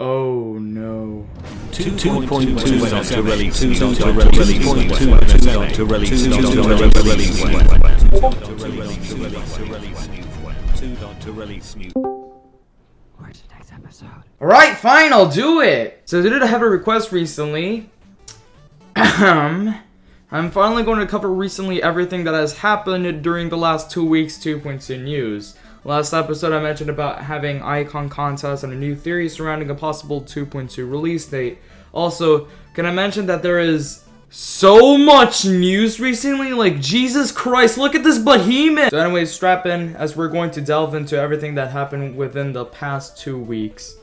Oh no. 2.2 Where's the next episode? Alright, fine, I'll do it! So I did have a request recently. I'm finally going to cover recently everything that has happened during the last 2 weeks 2.2 news. Last episode I mentioned about having icon contests and a new theory surrounding a possible 2.2 release date. Also, can I mention that there is so much news recently? Like, Jesus Christ, look at this behemoth! So anyways, strap in as we're going to delve into everything that happened within the past 2 weeks.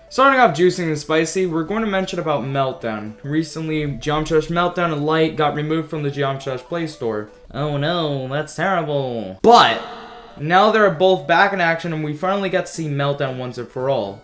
Starting off juicing and spicy, we're going to mention about Meltdown. Recently, Geometry Dash Meltdown and Light got removed from the Geometry Dash Play Store. Oh no, that's terrible. But now they're both back in action and we finally get to see Meltdown once and for all.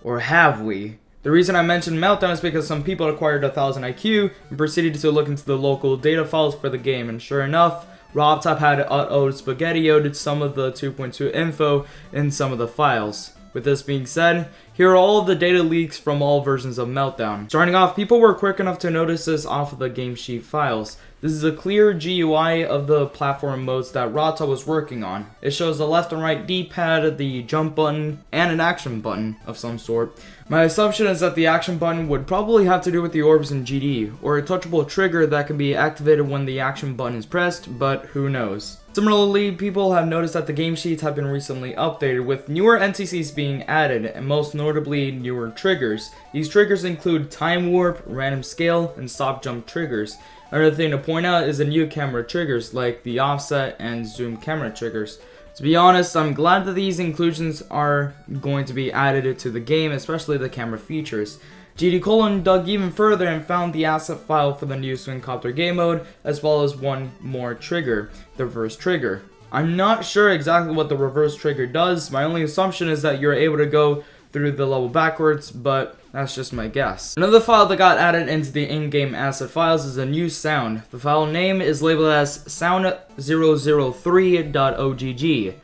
Or have we? The reason I mentioned Meltdown is because some people acquired 1000 IQ and proceeded to look into the local data files for the game, and sure enough, RobTop had spaghettioed some of the 2.2 info in some of the files. With this being said, here are all of the data leaks from all versions of Meltdown. Starting off, people were quick enough to notice this off of the game sheet files. This is a clear GUI of the platform modes that RobTop was working on. It shows the left and right D-pad, the jump button, and an action button of some sort. My assumption is that the action button would probably have to do with the orbs in GD, or a touchable trigger that can be activated when the action button is pressed, but who knows. Similarly, people have noticed that the game sheets have been recently updated, with newer NTCs being added, and most notably newer triggers. These triggers include time warp, random scale, and stop jump triggers. Another thing to point out is the new camera triggers, like the offset and zoom camera triggers. To be honest, I'm glad that these inclusions are going to be added to the game, especially the camera features. gdelectrify dug even further and found the asset file for the new Copter game mode, as well as one more trigger, the reverse trigger. I'm not sure exactly what the reverse trigger does. My only assumption is that you're able to go through the level backwards, but that's just my guess. Another file that got added into the in-game asset files is a new sound. The file name is labeled as sound003.ogg.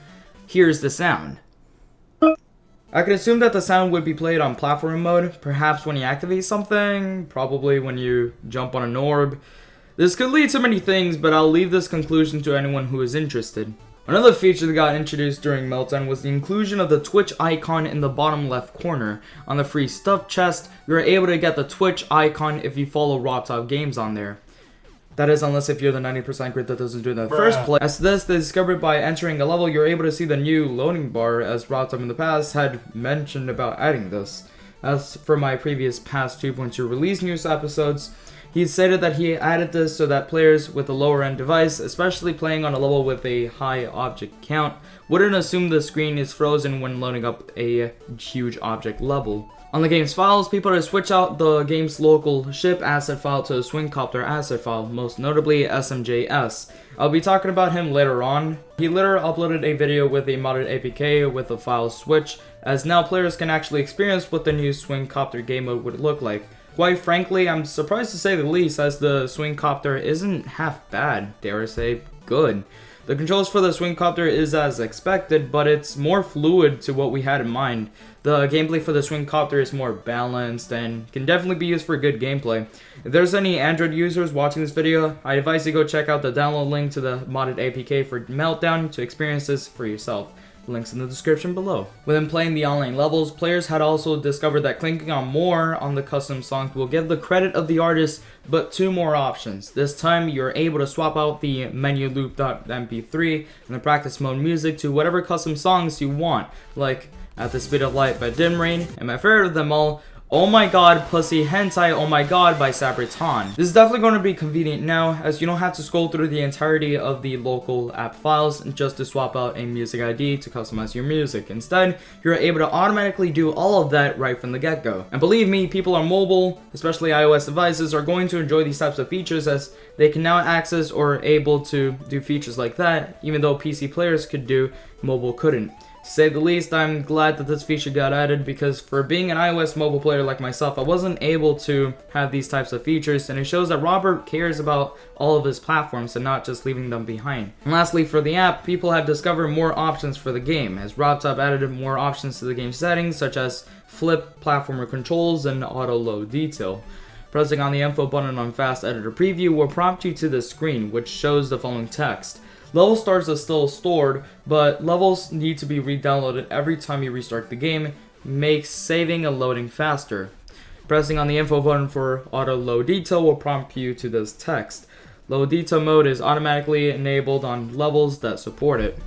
Here's the sound. I could assume that the sound would be played on platform mode, perhaps when you activate something, probably when you jump on an orb. This could lead to many things, but I'll leave this conclusion to anyone who is interested. Another feature that got introduced during Meltdown was the inclusion of the Twitch icon in the bottom left corner. On the free stuff chest, you're able to get the Twitch icon if you follow RobTop games on there. That is, unless if you're the 90% grid that doesn't do it in the first place. As this is discovered by entering a level, you're able to see the new loading bar, as RobTop in the past had mentioned about adding this. As for my previous past 2.2 release news episodes, he stated that he added this so that players with a lower end device, especially playing on a level with a high object count, wouldn't assume the screen is frozen when loading up a huge object level. On the game's files, people are to switch out the game's local ship asset file to a Copter asset file, most notably SMJS. I'll be talking about him later on. He later uploaded a video with a modded APK with the file switch, as now players can actually experience what the new Copter game mode would look like. Quite frankly, I'm surprised to say the least, as the Copter isn't half bad, dare I say, good. The controls for the Copter is as expected, but it's more fluid to what we had in mind. The gameplay for the Copter is more balanced and can definitely be used for good gameplay. If there's any Android users watching this video, I advise you go check out the download link to the modded APK for Meltdown to experience this for yourself. Links in the description below. When playing the online levels, players had also discovered that clicking on more on the custom songs will give the credit of the artist, but 2 more options. This time, you're able to swap out the menu loop.mp3 and the practice mode music to whatever custom songs you want, like At the Speed of Light by Dim Rain, and my favorite of them all, Oh My God, Pussy Hentai Oh My God by Sabritan. This is definitely going to be convenient now, as you don't have to scroll through the entirety of the local app files just to swap out a music ID to customize your music. Instead, you're able to automatically do all of that right from the get-go. And believe me, people on mobile, especially iOS devices, are going to enjoy these types of features, as they can now access or are able to do features like that, even though PC players could do, mobile couldn't. To say the least, I'm glad that this feature got added because for being an iOS mobile player like myself, I wasn't able to have these types of features, and it shows that Robert cares about all of his platforms and not just leaving them behind. And lastly, for the app, people have discovered more options for the game, as RobTop added more options to the game settings, such as flip platformer controls and auto load detail. Pressing on the info button on Fast Editor Preview will prompt you to the screen, which shows the following text. Level stars are still stored, but levels need to be re-downloaded every time you restart the game, makes saving and loading faster. Pressing on the info button for auto load detail will prompt you to this text. Low detail mode is automatically enabled on levels that support it.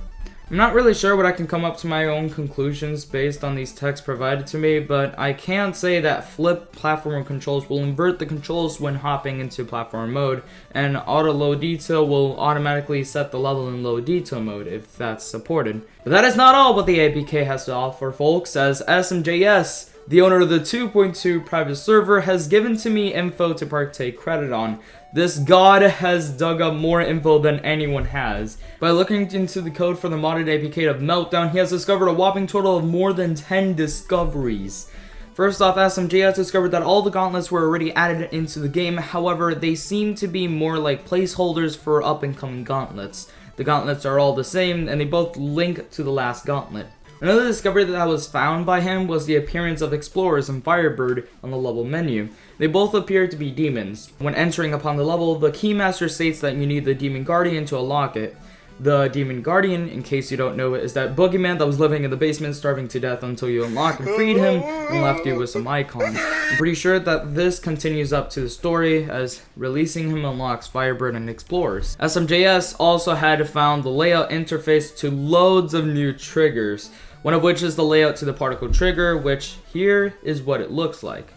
I'm not really sure what I can come up to my own conclusions based on these texts provided to me, but I can say that flip platformer controls will invert the controls when hopping into platform mode, and auto low detail will automatically set the level in low detail mode if that's supported. But that is not all what the APK has to offer, folks, as SMJS, the owner of the 2.2 private server, has given to me info to partake credit on. This god has dug up more info than anyone has. By looking into the code for the modded APK of Meltdown, he has discovered a whopping total of more than 10 discoveries. First off, SMG has discovered that all the gauntlets were already added into the game, however, they seem to be more like placeholders for up-and-coming gauntlets. The gauntlets are all the same, and they both link to the last gauntlet. Another discovery that was found by him was the appearance of Explorers and Firebird on the level menu. They both appear to be demons. When entering upon the level, the Keymaster states that you need the Demon Guardian to unlock it. The Demon Guardian, in case you don't know it, is that boogeyman that was living in the basement starving to death until you unlocked and freed him and left you with some icons. I'm pretty sure that this continues up to the story, as releasing him unlocks Firebird and Explorers. SMJS also had found the layout interface to loads of new triggers, one of which is the layout to the particle trigger, which here is what it looks like.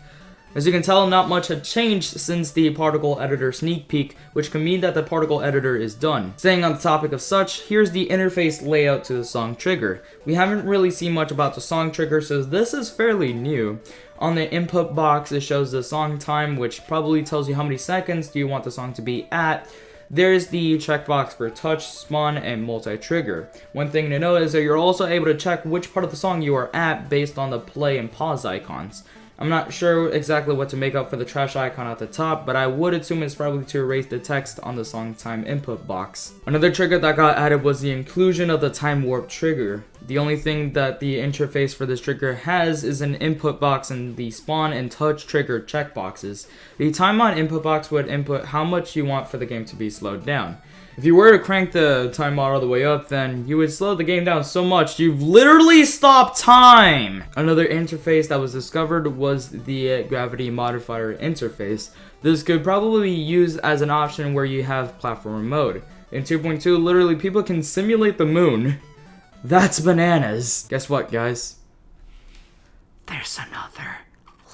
As you can tell, not much had changed since the particle editor sneak peek, which can mean that the particle editor is done. Staying on the topic of such, here's the interface layout to the song trigger. We haven't really seen much about the song trigger, so this is fairly new. On the input box, it shows the song time, which probably tells you how many seconds do you want the song to be at. There's the checkbox for touch, spawn, and multi-trigger. One thing to note is that you're also able to check which part of the song you are at based on the play and pause icons. I'm not sure exactly what to make up for the trash icon at the top, but I would assume it's probably to erase the text on the song time input box. Another trigger that got added was the inclusion of the time warp trigger. The only thing that the interface for this trigger has is an input box and the spawn and touch trigger checkboxes. The timeout input box would input how much you want for the game to be slowed down. If you were to crank the timeout all the way up, then you would slow the game down so much you've literally stopped time! Another interface that was discovered was the gravity modifier interface. This could probably be used as an option where you have platform mode. In 2.2, literally people can simulate the moon. That's bananas. Guess what, guys? There's another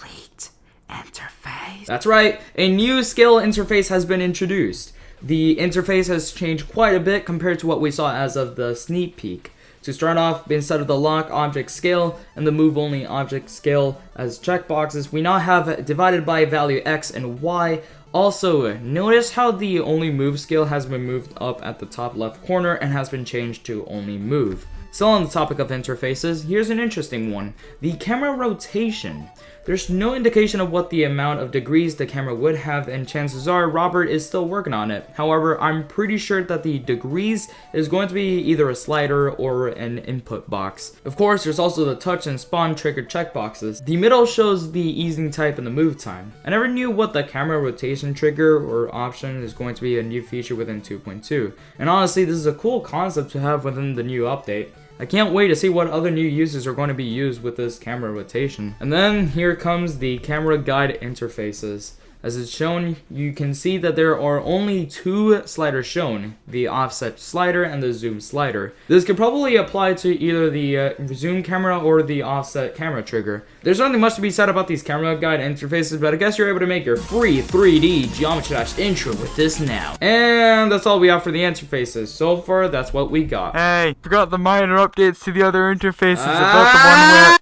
leaked interface. That's right, a new scale interface has been introduced. The interface has changed quite a bit compared to what we saw as of the sneak peek. To start off, instead of the lock object scale and the move only object scale as checkboxes, we now have divided by value x and y. Also, notice how the only move scale has been moved up at the top left corner and has been changed to only move. Still on the topic of interfaces, here's an interesting one. The camera rotation. There's no indication of what the amount of degrees the camera would have, and chances are Robert is still working on it. However, I'm pretty sure that the degrees is going to be either a slider or an input box. Of course, there's also the touch and spawn trigger checkboxes. The middle shows the easing type and the move time. I never knew what the camera rotation trigger or option is going to be a new feature within 2.2. And honestly, this is a cool concept to have within the new update. I can't wait to see what other new uses are going to be used with this camera rotation. And then here comes the camera guide interfaces. As it's shown, you can see that there are only two sliders shown, the offset slider and the zoom slider. This could probably apply to either the zoom camera or the offset camera trigger. There's nothing much to be said about these camera guide interfaces, but I guess you're able to make your free 3D Geometry Dash intro with this now. And that's all we have for the interfaces. So far, that's what we got. Hey, forgot the minor updates to the other interfaces about the one where...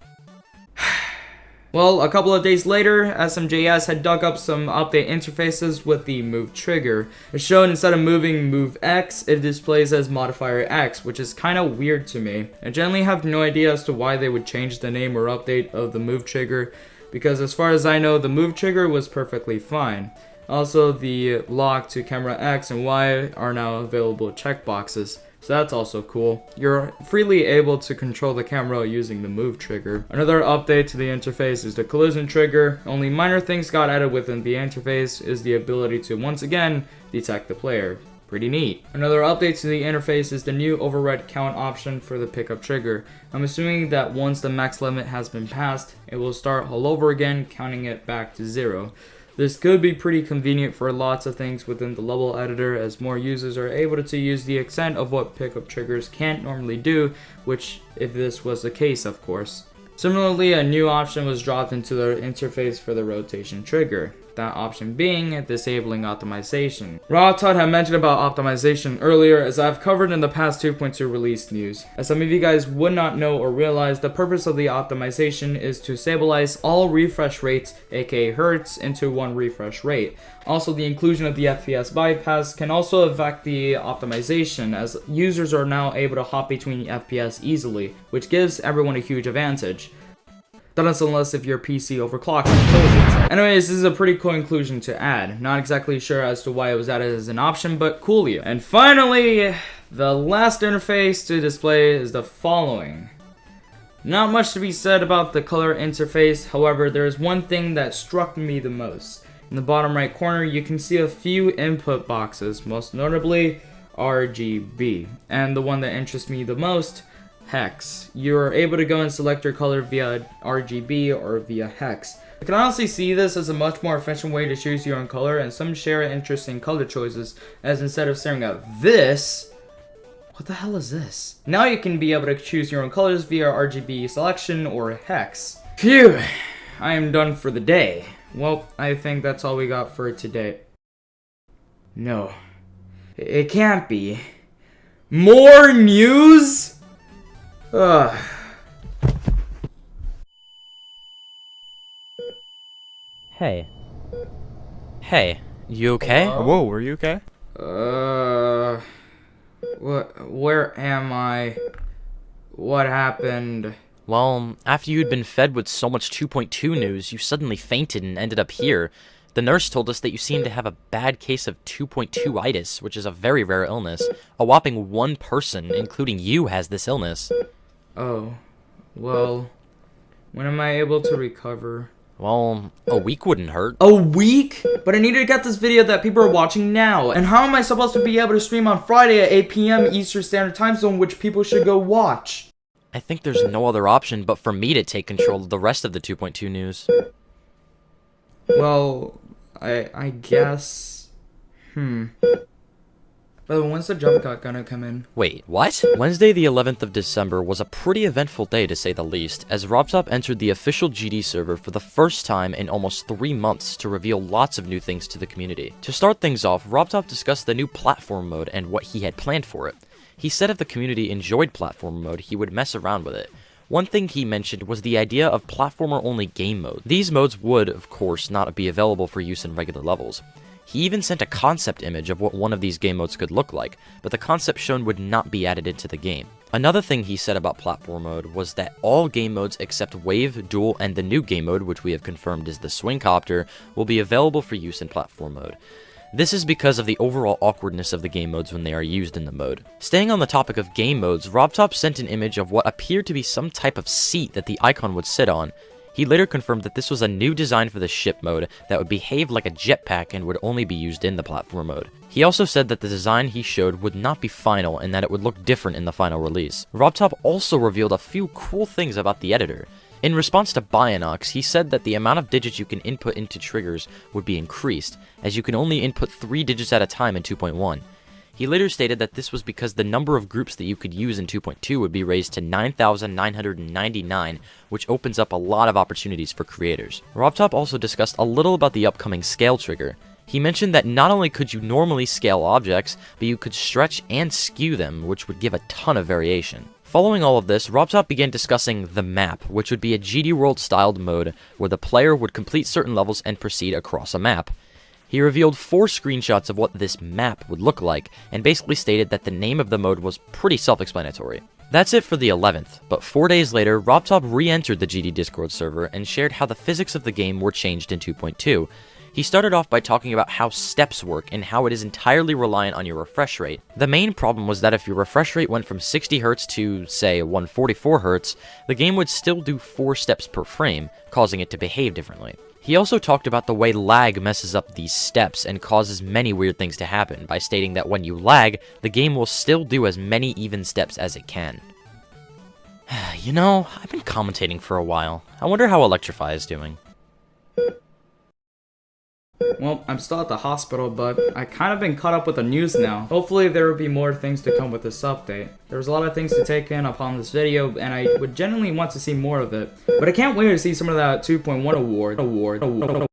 Well, a couple of days later, SMJS had dug up some update interfaces with the move trigger. It showed instead of moving move X, it displays as modifier X, which is kind of weird to me. I generally have no idea as to why they would change the name or update of the move trigger, because as far as I know, the move trigger was perfectly fine. Also, the lock to camera X and Y are now available checkboxes. So that's also cool. You're freely able to control the camera using the move trigger. Another update to the interface is the collision trigger. Only minor things got added within the interface is the ability to once again detect the player. Pretty neat. Another update to the interface is the new override count option for the pickup trigger. I'm assuming that once the max limit has been passed, it will start all over again, counting it back to 0. This could be pretty convenient for lots of things within the level editor, as more users are able to use the extent of what pickup triggers can't normally do, which if this was the case, of course. Similarly, a new option was dropped into the interface for the rotation trigger. That option being disabling optimization. RobTop had mentioned about optimization earlier, as I've covered in the past 2.2 release news. As some of you guys would not know or realize, the purpose of the optimization is to stabilize all refresh rates, aka hertz, into one refresh rate. Also, the inclusion of the FPS bypass can also affect the optimization, as users are now able to hop between FPS easily, which gives everyone a huge advantage. That is unless if your PC overclocks and kills it. Anyways, this is a pretty cool inclusion to add. Not exactly sure as to why it was added as an option, but coolio. And finally, the last interface to display is the following. Not much to be said about the color interface, however, there is one thing that struck me the most. In the bottom right corner, you can see a few input boxes, most notably RGB. And the one that interests me the most, hex. You're able to go and select your color via RGB or via hex. I can honestly see this as a much more efficient way to choose your own color, and some share interesting color choices, as instead of staring at this, what the hell is this? Now you can be able to choose your own colors via RGB selection or hex. Phew, I am done for the day. Well, I think that's all we got for today. No, it can't be. More news? Ugh. Hey, you okay? Whoa, are you okay? Where am I? What happened? Well, after you'd been fed with so much 2.2 news, you suddenly fainted and ended up here. The nurse told us that you seem to have a bad case of 2.2itis, which is a very rare illness. A whopping one person, including you, has this illness. Oh, well, when am I able to recover? Well, a week wouldn't hurt. A week? But I need to get this video that people are watching now. And how am I supposed to be able to stream on Friday at 8 p.m. Eastern Standard Time Zone, which people should go watch? I think there's no other option but for me to take control of the rest of the 2.2 news. Well, I guess... But when's the jump cut gonna come in? Wait, what? Wednesday the 11th of December was a pretty eventful day to say the least, as RobTop entered the official GD server for the first time in almost 3 months to reveal lots of new things to the community. To start things off, RobTop discussed the new platform mode and what he had planned for it. He said if the community enjoyed platform mode, he would mess around with it. One thing he mentioned was the idea of platformer-only game mode. These modes would, of course, not be available for use in regular levels. He even sent a concept image of what one of these game modes could look like, but the concept shown would not be added into the game. Another thing he said about platform mode was that all game modes except Wave, Duel, and the new game mode, which we have confirmed is the Swing Copter, will be available for use in platform mode. This is because of the overall awkwardness of the game modes when they are used in the mode. Staying on the topic of game modes, RobTop sent an image of what appeared to be some type of seat that the icon would sit on. He later confirmed that this was a new design for the ship mode that would behave like a jetpack and would only be used in the platform mode. He also said that the design he showed would not be final and that it would look different in the final release. RobTop also revealed a few cool things about the editor. In response to Bionox, he said that the amount of digits you can input into triggers would be increased, as you can only input 3 digits at a time in 2.1. He later stated that this was because the number of groups that you could use in 2.2 would be raised to 9,999, which opens up a lot of opportunities for creators. RobTop also discussed a little about the upcoming scale trigger. He mentioned that not only could you normally scale objects, but you could stretch and skew them, which would give a ton of variation. Following all of this, RobTop began discussing the map, which would be a GD World styled mode where the player would complete certain levels and proceed across a map. He revealed 4 screenshots of what this map would look like, and basically stated that the name of the mode was pretty self-explanatory. That's it for the 11th, but 4 days later, RobTop re-entered the GD Discord server and shared how the physics of the game were changed in 2.2. He started off by talking about how steps work and how it is entirely reliant on your refresh rate. The main problem was that if your refresh rate went from 60Hz to, say, 144Hz, the game would still do 4 steps per frame, causing it to behave differently. He also talked about the way lag messes up these steps and causes many weird things to happen, by stating that when you lag, the game will still do as many even steps as it can. You know, I've been commentating for a while. I wonder how Electrify is doing. Well, I'm still at the hospital, but I kind of been caught up with the news now. Hopefully there will be more things to come with this update. There's a lot of things to take in upon this video, and I would genuinely want to see more of it. But I can't wait to see some of that 2.1 award.